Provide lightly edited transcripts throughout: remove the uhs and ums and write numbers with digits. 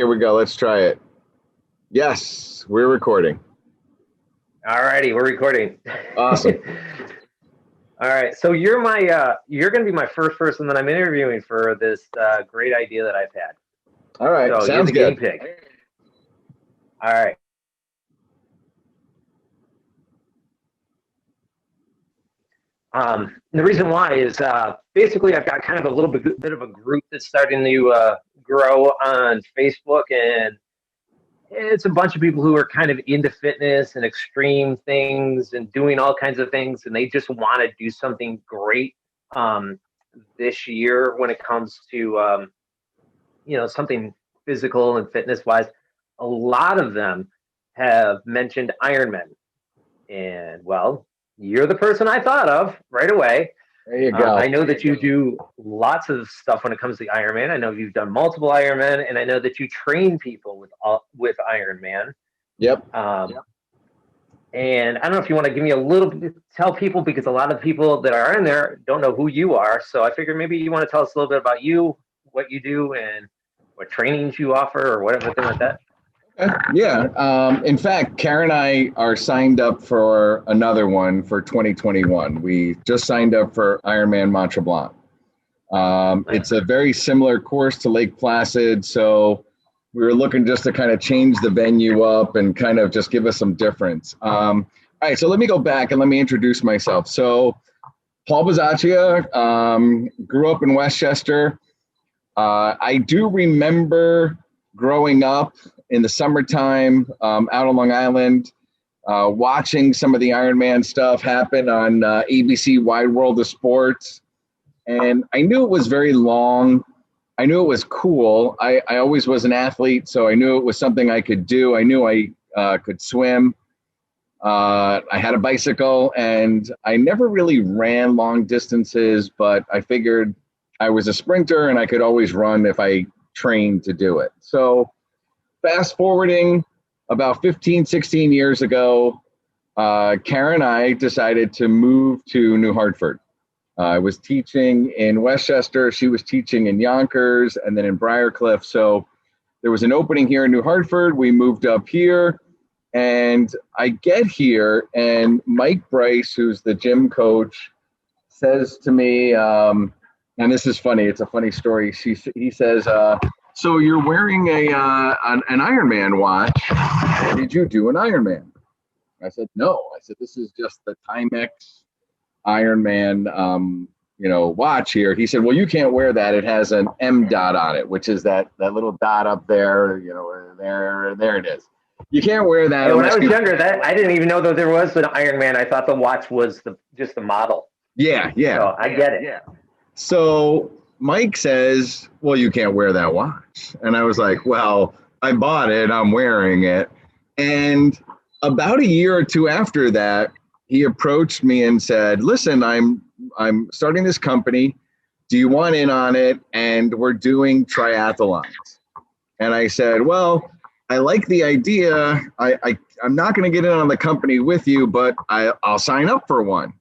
Here we go. Let's try it. Yes, we're recording. All righty, we're recording. Awesome. All right, so you're going to be my first person that I'm interviewing for this great idea that I've had. All right, So you're sounds the good. guinea pig. All right. The reason why is basically I've got kind of a little bit of a group that's starting to grow on Facebook, and it's a bunch of people who are kind of into fitness and extreme things and doing all kinds of things, and they just want to do something great this year when it comes to something physical and fitness wise. A lot of them have mentioned Ironman, and well, you're the person I thought of right away. There you go. I know that you do lots of stuff when it comes to Ironman. I know you've done multiple Ironman, and I know that you train people with Ironman. Yep. And I don't know if you want to give me a little bit, tell people, because a lot of people that are in there don't know who you are. So I figured maybe you want to tell us a little bit about you, what you do, and what trainings you offer, or whatever thing like that. Yeah. In fact, Karen and I are signed up for another one for 2021. We just signed up for Ironman Mont Tremblant. It's a very similar course to Lake Placid, so we were looking just to kind of change the venue up and kind of just give us some difference. All right, so let me go back and let me introduce myself. So Paul Bisaccia, grew up in Westchester. I do remember growing up in the summertime out on Long Island, watching some of the Ironman stuff happen on ABC Wide World of Sports. And I knew it was very long. I knew it was cool. I always was an athlete, so I knew it was something I could do. I knew I could swim. I had a bicycle, and I never really ran long distances, but I figured I was a sprinter and I could always run if I trained to do it. So fast forwarding about 15, 16 years ago, Karen and I decided to move to New Hartford. I was teaching in Westchester. She was teaching in Yonkers and then in Briarcliff. So there was an opening here in New Hartford. We moved up here, and I get here, and Mike Bryce, who's the gym coach, says to me, and this is funny. It's a funny story. He says, so you're wearing an Ironman watch. Did you do an Ironman? I said, no. I said, this is just the Timex Ironman, watch here. He said, well, you can't wear that. It has an M dot on it, which is that little dot up there, there it is. You can't wear that. Yeah, when I was younger, I didn't even know that there was an Ironman. I thought the watch was just the model. Yeah. So I get it. Yeah. So Mike says, well, you can't wear that watch. And I was like, well, I bought it. I'm wearing it. And about a year or two after that, he approached me and said, listen, I'm starting this company. Do you want in on it? And we're doing triathlons. And I said, well, I like the idea. I'm not going to get in on the company with you, but I'll sign up for one.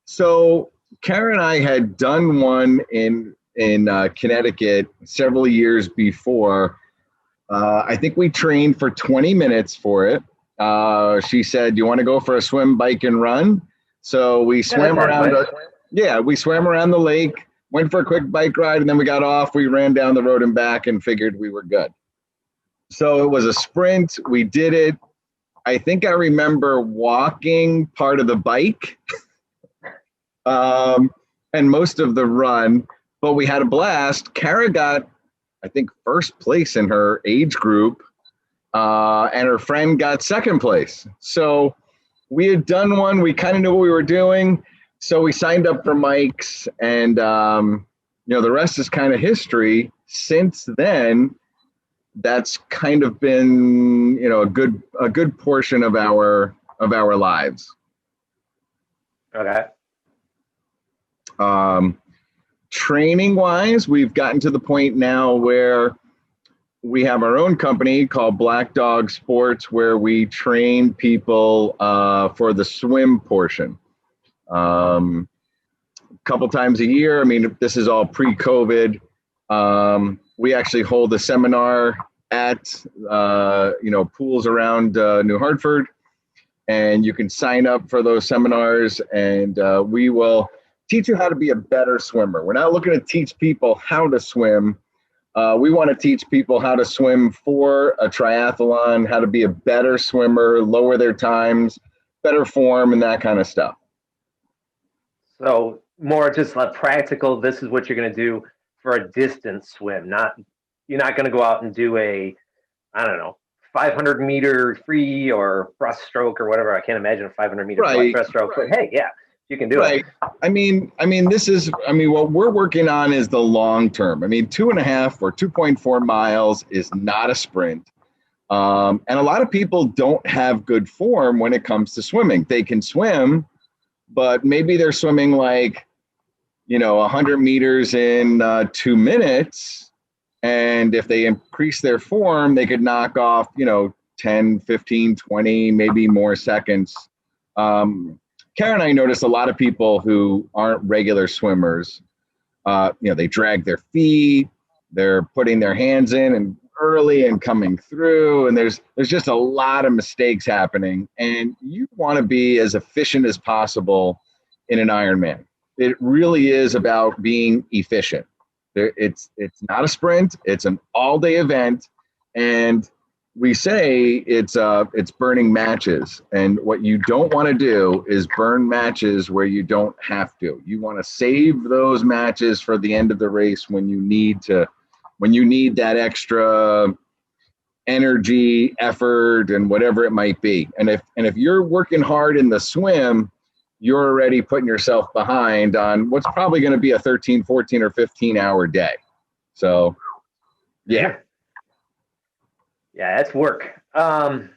So Karen and I had done one in Connecticut several years before. I think we trained for 20 minutes for it. She said, do you want to go for a swim, bike, and run? So we swam around. We swam around the lake, went for a quick bike ride, and then we got off. We ran down the road and back and figured we were good. So it was a sprint. We did it. I think I remember walking part of the bike and most of the run, but we had a blast. Kara got, I think, first place in her age group. And her friend got second place. So we had done one. We kind of knew what we were doing. So we signed up for Mike's, and the rest is kind of history. Since then, that's kind of been a good portion of our lives. Okay. Training wise, we've gotten to the point now where we have our own company called Black Dog Sports, where we train people for the swim portion. A couple times a year. I mean, this is all pre-COVID. We actually hold a seminar at pools around New Hartford, and you can sign up for those seminars, and we will teach you how to be a better swimmer. We're not looking to teach people how to swim. We want to teach people how to swim for a triathlon, how to be a better swimmer, lower their times, better form, and that kind of stuff. So more just like practical, this is what you're going to do for a distance swim. You're not going to go out and do a, I don't know, 500 meter free or breaststroke or whatever. I can't imagine a 500 meter breaststroke, but hey, yeah, you can do it. I mean, what we're working on is the long term. 2.5 or 2.4 miles is not a sprint. And a lot of people don't have good form when it comes to swimming. They can swim, but maybe they're swimming 100 meters in 2 minutes. And if they increase their form, they could knock off, 10, 15, 20, maybe more seconds. Karen and I notice a lot of people who aren't regular swimmers, they drag their feet, they're putting their hands in and early and coming through, and there's just a lot of mistakes happening, and you want to be as efficient as possible in an Ironman. It really is about being efficient. It's not a sprint, it's an all-day event, and we say it's burning matches, and what you don't want to do is burn matches where you don't have to. You want to save those matches for the end of the race when you need that extra energy, effort, and whatever it might be. And if you're working hard in the swim, you're already putting yourself behind on what's probably going to be a 13, 14, or 15-hour day. So, yeah. Yeah, that's work. Now,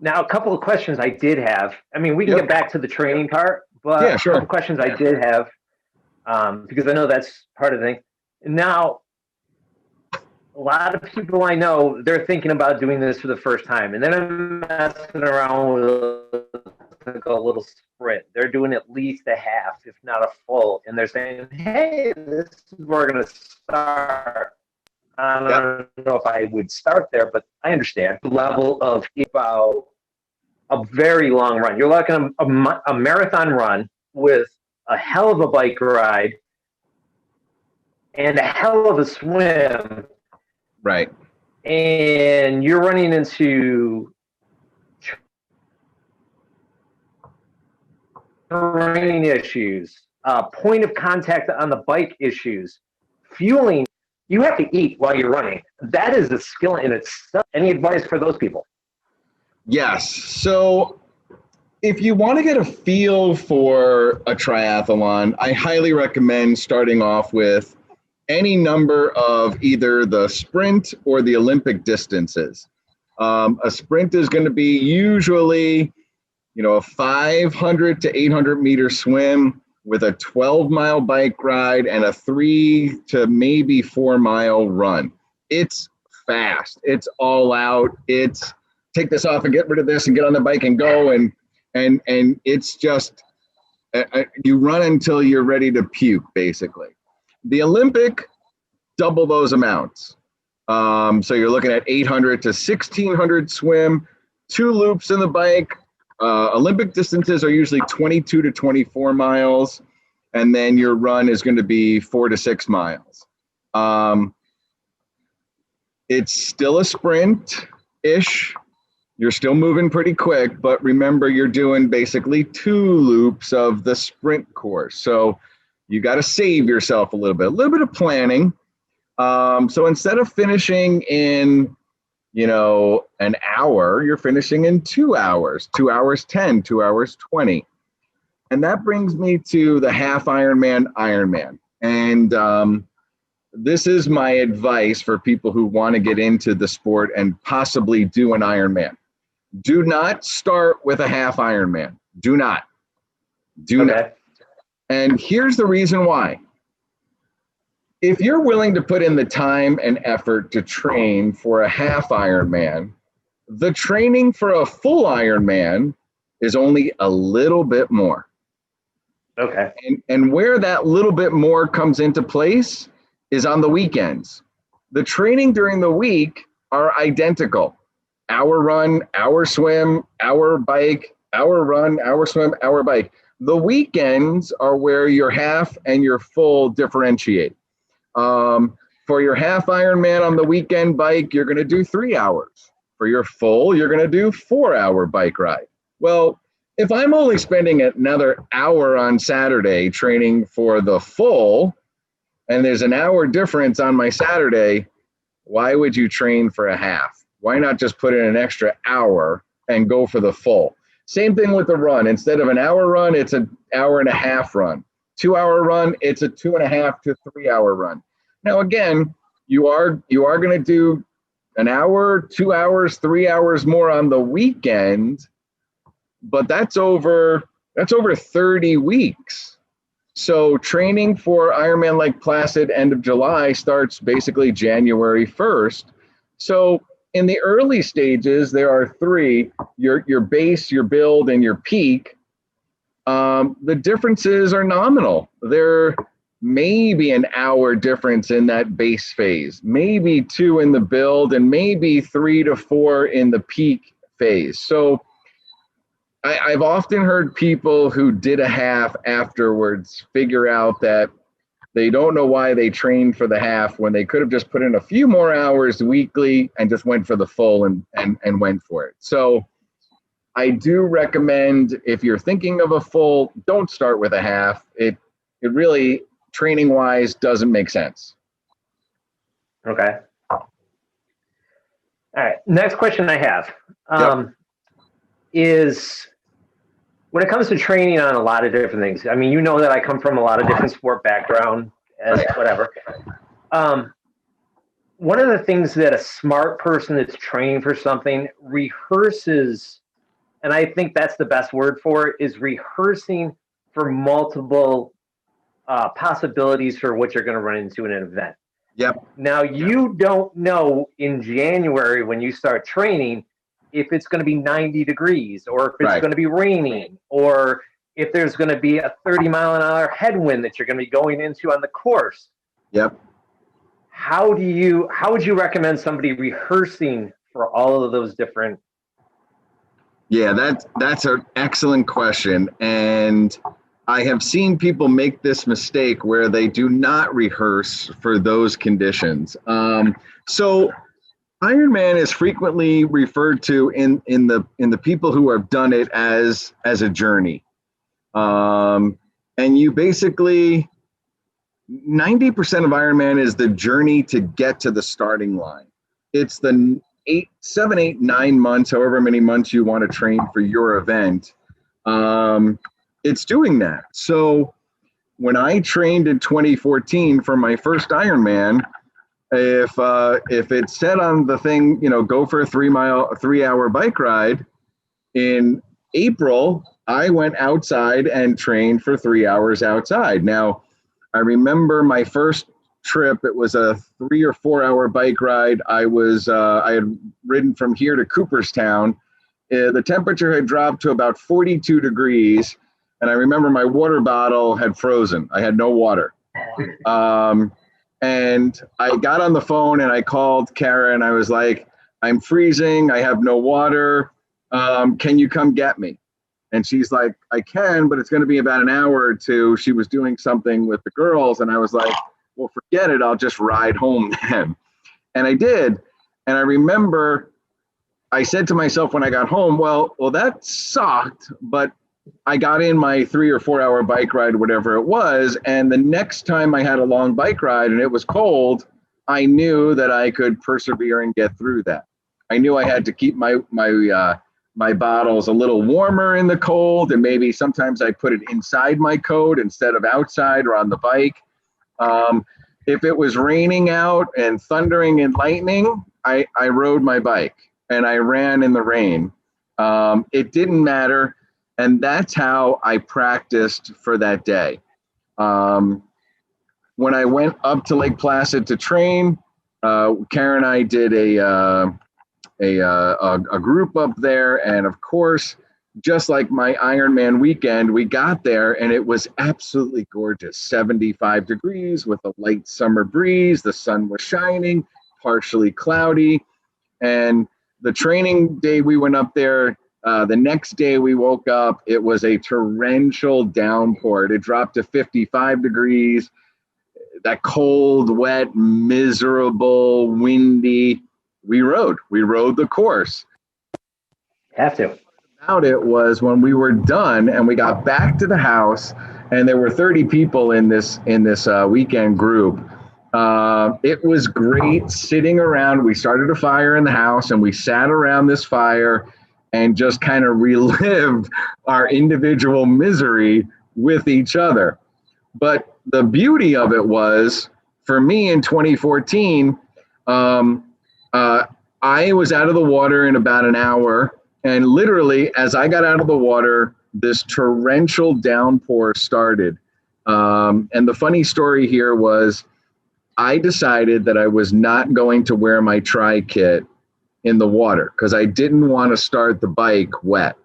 a couple of questions I did have. We can get back to the training part, but yeah, sure. A couple questions I did have, because I know that's part of the thing. Now, a lot of people I know, they're thinking about doing this for the first time, and then I'm messing around with a little sprint. They're doing at least a half, if not a full, and they're saying, hey, this is where we're going to start. I don't know if I would start there, but I understand the level of about a very long run. You're looking at a marathon run with a hell of a bike ride and a hell of a swim. Right. And you're running into terrain issues, point of contact on the bike issues, fueling. You have to eat while you're running. That is a skill in itself. Any advice for those people? Yes. So if you want to get a feel for a triathlon, I highly recommend starting off with any number of either the sprint or the Olympic distances. A sprint is going to be usually, a 500 to 800 meter swim with a 12-mile bike ride and a 3 to maybe 4-mile run. It's fast. It's all out. It's take this off and get rid of this and get on the bike and go. And it's just, you run until you're ready to puke, basically. The Olympic, double those amounts. So you're looking at 800 to 1600 swim, 2 loops in the bike. Olympic distances are usually 22 to 24 miles, and then your run is going to be 4 to 6 miles. It's still a sprint-ish. You're still moving pretty quick, but remember you're doing basically 2 loops of the sprint course. So you got to save yourself a little bit of planning. So instead of finishing in an hour, you're finishing in 2 hours, 2 hours 10, 2 hours 20. And that brings me to the half Ironman. And this is my advice for people who want to get into the sport and possibly do an Ironman. Do not start with a half Ironman. Do not. And here's the reason why. If you're willing to put in the time and effort to train for a half Ironman, the training for a full Ironman is only a little bit more. Okay. And where that little bit more comes into place is on the weekends. The training during the week are identical. Hour run, hour swim, hour bike, hour run, hour swim, hour bike. The weekends are where your half and your full differentiate. For your half Ironman on the weekend bike, you're going to do 3 hours. For your full, you're going to do 4-hour bike ride. Well, if I'm only spending another hour on Saturday training for the full, and there's an hour difference on my Saturday, why would you train for a half? Why not just put in an extra hour and go for the full? Same thing with the run. Instead of an hour run, it's an hour and a half run. 2-hour run, it's a 2.5 to 3-hour run. Now, again, you are going to do an hour, 2 hours, 3 hours more on the weekend, but that's over 30 weeks. So training for Ironman Lake Placid end of July starts basically January 1st. So in the early stages, there are 3, your base, your build, and your peak. The differences are nominal. There may be an hour difference in that base phase, maybe 2 in the build, and maybe 3 to 4 in the peak phase. So I've often heard people who did a half afterwards figure out that they don't know why they trained for the half when they could have just put in a few more hours weekly and just went for the full and went for it. So I do recommend, if you're thinking of a full, don't start with a half. It really, training wise, doesn't make sense. Okay. All right. Next question I have is, when it comes to training on a lot of different things, I mean, you know that I come from a lot of different sport background as whatever. One of the things that a smart person that's training for something rehearses, and I think that's the best word for it, is rehearsing for multiple possibilities for what you're going to run into in an event. Yep. Now, you don't know in January when you start training if it's going to be 90 degrees or if it's going to be raining or if there's going to be a 30-mile-an-hour headwind that you're going to be going into on the course. Yep. How would you recommend somebody rehearsing for all of those different? Yeah, that's an excellent question. And I have seen people make this mistake where they do not rehearse for those conditions. So Ironman is frequently referred to in the people who have done it as a journey. And you basically, 90% of Ironman is the journey to get to the starting line. It's the 7, 8, 9 months, however many months you want to train for your event. It's doing that. So when I trained in 2014 for my first Ironman, if it said on the thing, go for a 3-hour bike ride, in April, I went outside and trained for 3 hours outside. Now, I remember my first trip, it was a 3 or 4 hour bike ride. I had ridden from here to Cooperstown. The temperature had dropped to about 42 degrees. And I remember my water bottle had frozen. I had no water. And I got on the phone and I called Kara and I was like, I'm freezing. I have no water. Can you come get me? And she's like, I can, but it's going to be about an hour or 2. She was doing something with the girls. And I was like, well, forget it. I'll just ride home then. And I did. And I remember I said to myself when I got home, well, that sucked, but I got in my 3 or 4 hour bike ride, whatever it was. And the next time I had a long bike ride and it was cold, I knew that I could persevere and get through that. I knew I had to keep my bottles a little warmer in the cold. And maybe sometimes I put it inside my coat instead of outside or on the bike. If it was raining out and thundering and lightning, I rode my bike and I ran in the rain. It didn't matter. And that's how I practiced for that day. When I went up to Lake Placid to train, Karen and I did a group up there. And of course, just like my Ironman weekend, we got there and it was absolutely gorgeous. 75 degrees with a light summer breeze. The sun was shining. partially cloudy. And the training day we went up there, the next day we woke up, it was a torrential downpour. It dropped to 55 degrees, that cold, wet, miserable, windy. We rode the course. Have to. About it was when we were done and we got back to the house, and there were 30 people in this weekend group. It was great sitting around. We started a fire in the house and we sat around this fire and just kind of relived our individual misery with each other. But the beauty of it was, for me in 2014, I was out of the water in about an hour. And literally, as I got out of the water, this torrential downpour started. And the funny story here was, I decided that I was not going to wear my tri kit in the water because I didn't want to start the bike wet.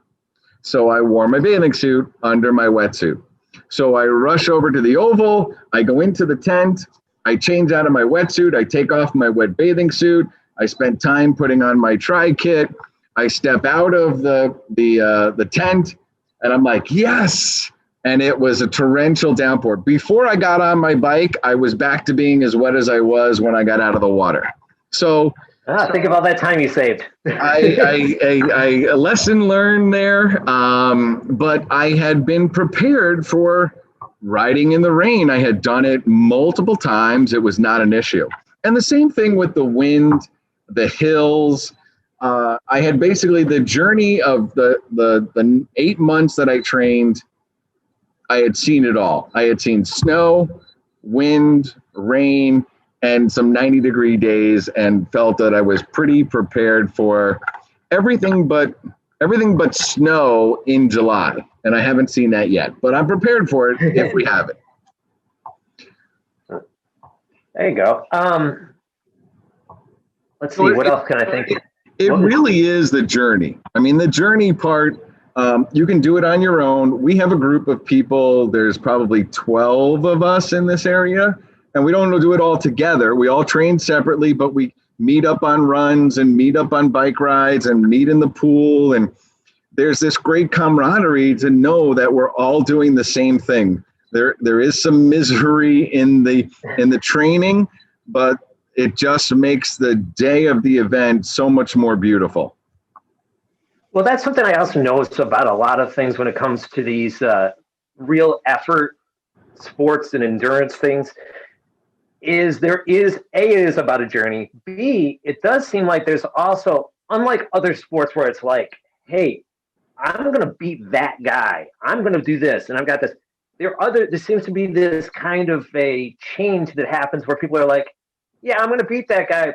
So I wore my bathing suit under my wetsuit. So I rush over to the oval, I go into the tent, I change out of my wetsuit, I take off my wet bathing suit, I spent time putting on my tri kit, I step out of the tent, and I'm like, yes! And it was a torrential downpour. Before I got on my bike, I was back to being as wet as I was when I got out of the water. So think of all that time you saved. I lesson learned there, but I had been prepared for riding in the rain. I had done it multiple times. It was not an issue. And the same thing with the wind, the hills. I had basically the journey of the 8 months that I trained. I had seen it all. I had seen snow, wind, rain, and some 90-degree days, and felt that I was pretty prepared for everything but snow in July. And I haven't seen that yet, but I'm prepared for it if we have it. There you go. Let's see, what else can I think of? It really is the journey. I mean, the journey part, you can do it on your own. We have a group of people. There's probably 12 of us in this area, and we don't do it all together. We all train separately, but we meet up on runs and meet up on bike rides and meet in the pool. And there's this great camaraderie to know that we're all doing the same thing. There is some misery in the training, but it just makes the day of the event so much more beautiful. Well, that's something I also notice about a lot of things when it comes to these real effort sports and endurance things, is there is, A, it is about a journey. B, it does seem like there's also, unlike other sports where it's like, hey, I'm going to beat that guy. I'm going to do this, and I've got this. There seems to be this kind of a change that happens where people are like, yeah, I'm going to beat that guy.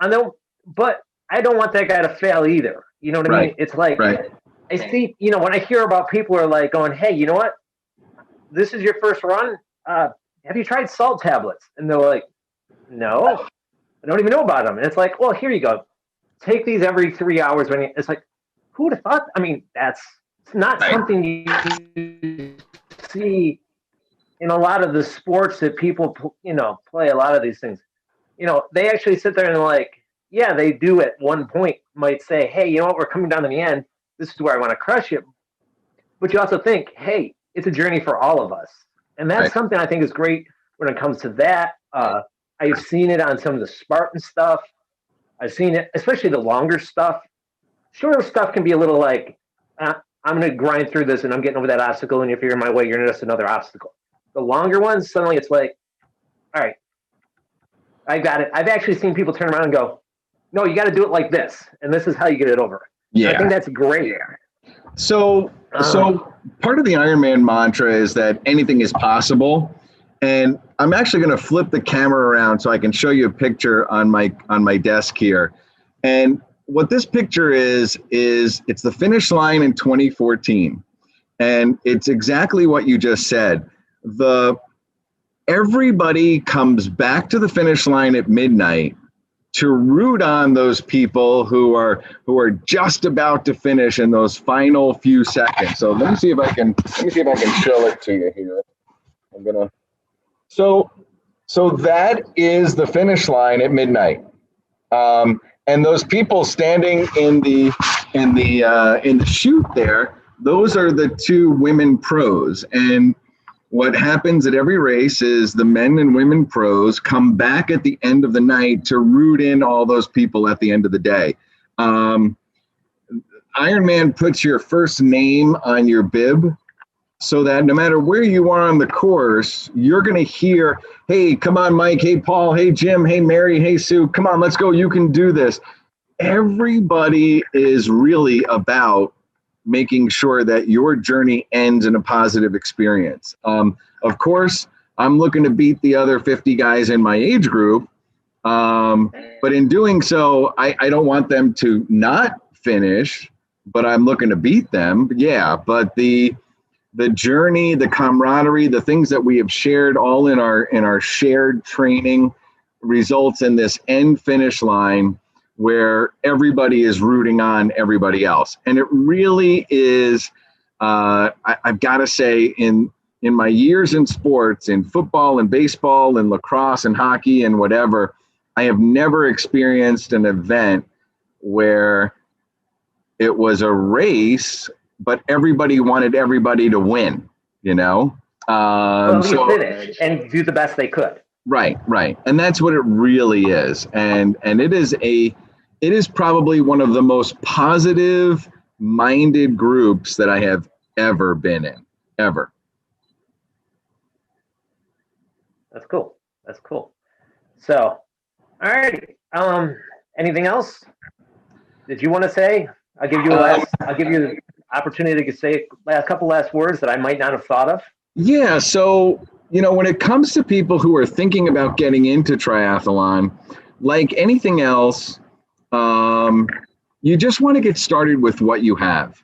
I know, but I don't want that guy to fail either. You know what I mean? It's like, I see, when I hear about people who are like going, hey, you know what? This is your first run. Have you tried salt tablets? And they're like, no, I don't even know about them. And it's like, well, here you go. Take these every 3 hours. It's like, who would have thought? I mean, it's not something you see in a lot of the sports that people, play a lot of these things. They actually sit there and like, yeah, they do at one point might say, hey, you know what? We're coming down to the end. This is where I want to crush it. But you also think, hey, it's a journey for all of us. And that's something I think is great when it comes to that. I've seen it on some of the Spartan stuff. I've seen it, especially the longer stuff. Shorter stuff can be a little like, I'm going to grind through this and I'm getting over that obstacle. And if you're in my way, you're just another obstacle. The longer ones, suddenly it's like, all right, I got it. I've actually seen people turn around and go, no, you got to do it like this. And this is how you get it over. Yeah. I think that's great. So part of the Ironman mantra is that anything is possible. And I'm actually going to flip the camera around so I can show you a picture on my desk here. And what this picture is it's the finish line in 2014. And it's exactly what you just said. Everybody comes back to the finish line at midnight to root on those people who are just about to finish in those final few seconds. So let me see if I can show it to you here. So that is the finish line at midnight. And those people standing in the chute there, those are the two women pros. And what happens at every race is the men and women pros come back at the end of the night to root in all those people at the end of the day. Ironman puts your first name on your bib so that no matter where you are on the course, you're going to hear, hey, come on, Mike. Hey, Paul. Hey, Jim. Hey, Mary. Hey, Sue. Come on, let's go. You can do this. Everybody is really about making sure that your journey ends in a positive experience. Of course, I'm looking to beat the other 50 guys in my age group. But in doing so, I don't want them to not finish, but I'm looking to beat them. Yeah, but the journey, the camaraderie, the things that we have shared all in our shared training results in this end finish line where everybody is rooting on everybody else. And it really is, I've got to say, in my years in sports, in football and baseball and lacrosse and hockey and whatever, I have never experienced an event where it was a race, but everybody wanted everybody to win, you know? So finish and do the best they could. Right. And that's what it really is. And it is probably one of the most positive minded groups that I have ever been in, ever. That's cool. So, all right. Anything else that you want to say? I'll give you an opportunity to say a couple last words that I might not have thought of. Yeah. So, when it comes to people who are thinking about getting into triathlon, like anything else, you just want to get started with what you have.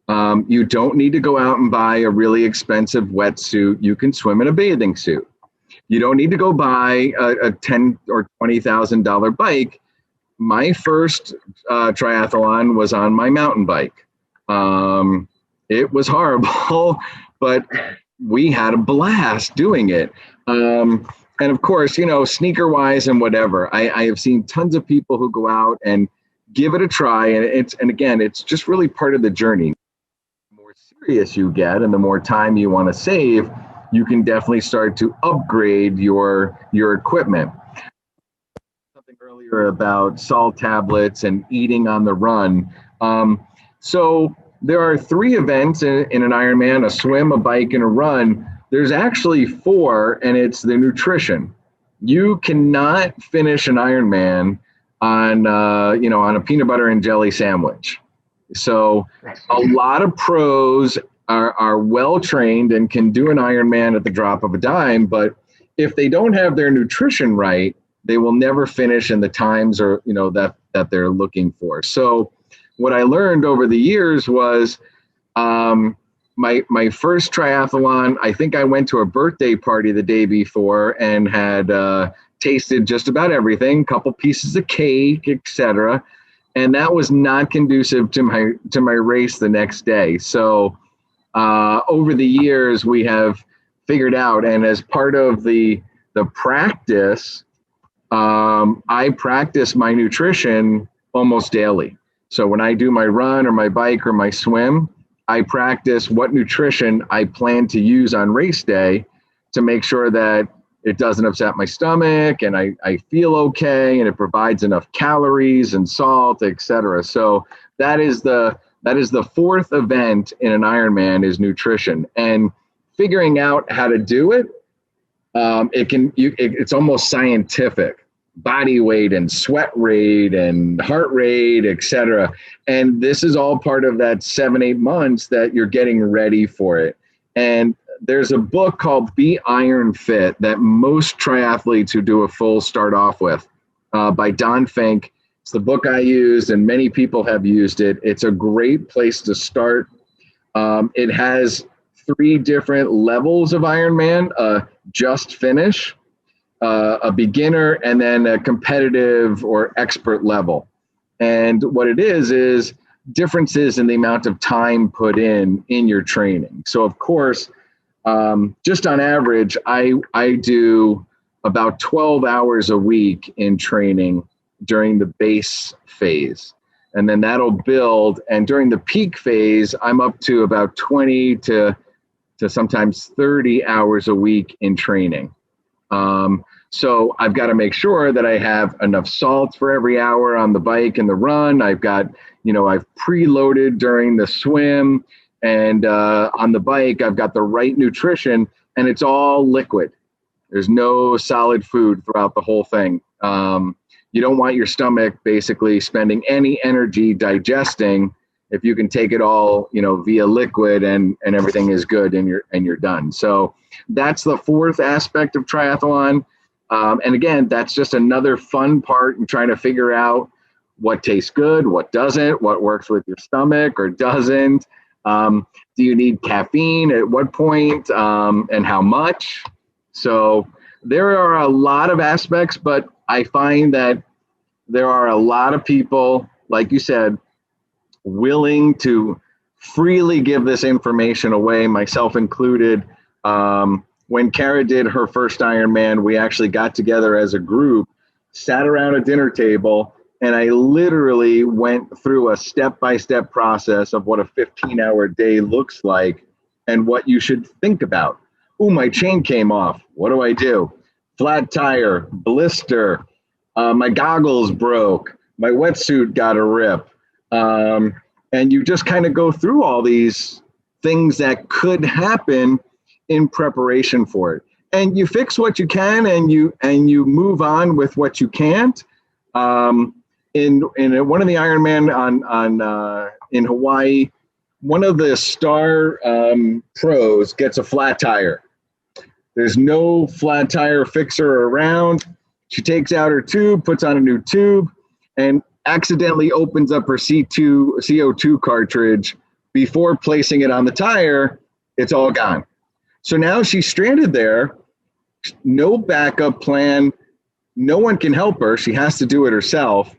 You don't need to go out and buy a really expensive wetsuit. You can swim in a bathing suit. You don't need to go buy a $10,000 or $20,000 bike. My first triathlon was on my mountain bike. It was horrible, but we had a blast doing it. And of course, sneaker wise and whatever, I have seen tons of people who go out and give it a try. And again, it's just really part of the journey. The more serious you get and the more time you want to save, you can definitely start to upgrade your equipment. Something earlier about salt tablets and eating on the run. So there are 3 events in an Ironman: a swim, a bike, and a run. There's actually 4, and it's the nutrition. You cannot finish an Ironman on a peanut butter and jelly sandwich. So a lot of pros are well trained and can do an Ironman at the drop of a dime, but if they don't have their nutrition right, they will never finish in the times or that they're looking for. So what I learned over the years was my first triathlon, I think I went to a birthday party the day before and had tasted just about everything, couple pieces of cake, etc. And that was not conducive to my race the next day. So over the years, we have figured out, and as part of the practice, I practice my nutrition almost daily. So when I do my run or my bike or my swim, I practice what nutrition I plan to use on race day to make sure that it doesn't upset my stomach and I feel okay and it provides enough calories and salt, etc. So that is the 4th event in an Ironman is nutrition, and figuring out how to do it. It's almost scientific. Body weight and sweat rate and heart rate, etc. And this is all part of that 7-8 months that you're getting ready for it. And there's a book called Be Iron Fit that most triathletes who do a full start off with by Don Fink. It's the book I used, and many people have used it. It's a great place to start. It has 3 different levels of Ironman: just finish, a beginner, and then a competitive or expert level. And what it is differences in the amount of time put in your training. So of course, just on average, I do about 12 hours a week in training. during the base phase. And then that'll build. And during the peak phase, I'm up to about 20 to sometimes 30 hours a week in training. So I've got to make sure that I have enough salts for every hour on the bike and the run. I've got, I've preloaded during the swim, and on the bike, I've got the right nutrition, and it's all liquid. There's no solid food throughout the whole thing. You don't want your stomach basically spending any energy digesting if you can take it all, via liquid and everything is good and you're done. So that's the fourth aspect of triathlon. And again, that's just another fun part in trying to figure out what tastes good, what doesn't, what works with your stomach or doesn't. Do you need caffeine at what point, and how much? So there are a lot of aspects, but I find that there are a lot of people, like you said, willing to freely give this information away, myself included. When Kara did her first Ironman, we actually got together as a group, sat around a dinner table, and I literally went through a step-by-step process of what a 15-hour day looks like and what you should think about. Ooh, my chain came off. What do I do? Flat tire, blister, my goggles broke, my wetsuit got a rip. And you just kind of go through all these things that could happen in preparation for it. And you fix what you can, and you move on with what you can't. In one of the Ironman in Hawaii, one of the star pros gets a flat tire. There's no flat tire fixer around. She takes out her tube, puts on a new tube, and accidentally opens up her CO2 cartridge before placing it on the tire. It's all gone. So now she's stranded there, no backup plan. No one can help her. She has to do it herself.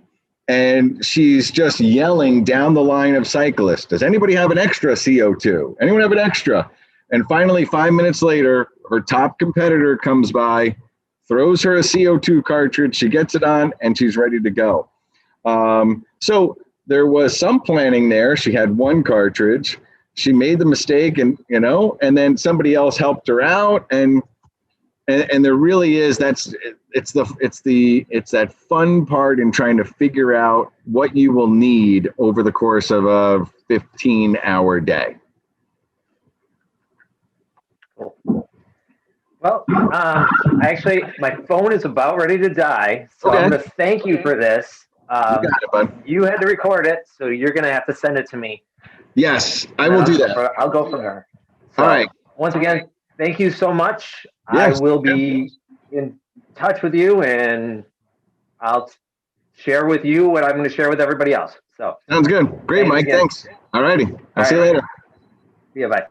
And she's just yelling down the line of cyclists, does anybody have an extra CO2? Anyone have an extra? And finally, 5 minutes later, her top competitor comes by, throws her a CO2 cartridge. She gets it on, and she's ready to go. So there was some planning there. She had one cartridge. She made the mistake, and then somebody else helped her out. And there really is, it's that fun part in trying to figure out what you will need over the course of a 15-hour day. Well, actually, my phone is about ready to die, so okay. I'm going to thank you for this. You got it, bud. You had to record it, so you're going to have to send it to me. Yes, I will do that. I'll go from there. So, all right. Once again, thank you so much. Yes. I will be in touch with you, and I'll share with you what I'm going to share with everybody else. So sounds good. Great, Mike. Again. Thanks. All righty. I'll see you later. See you. Bye.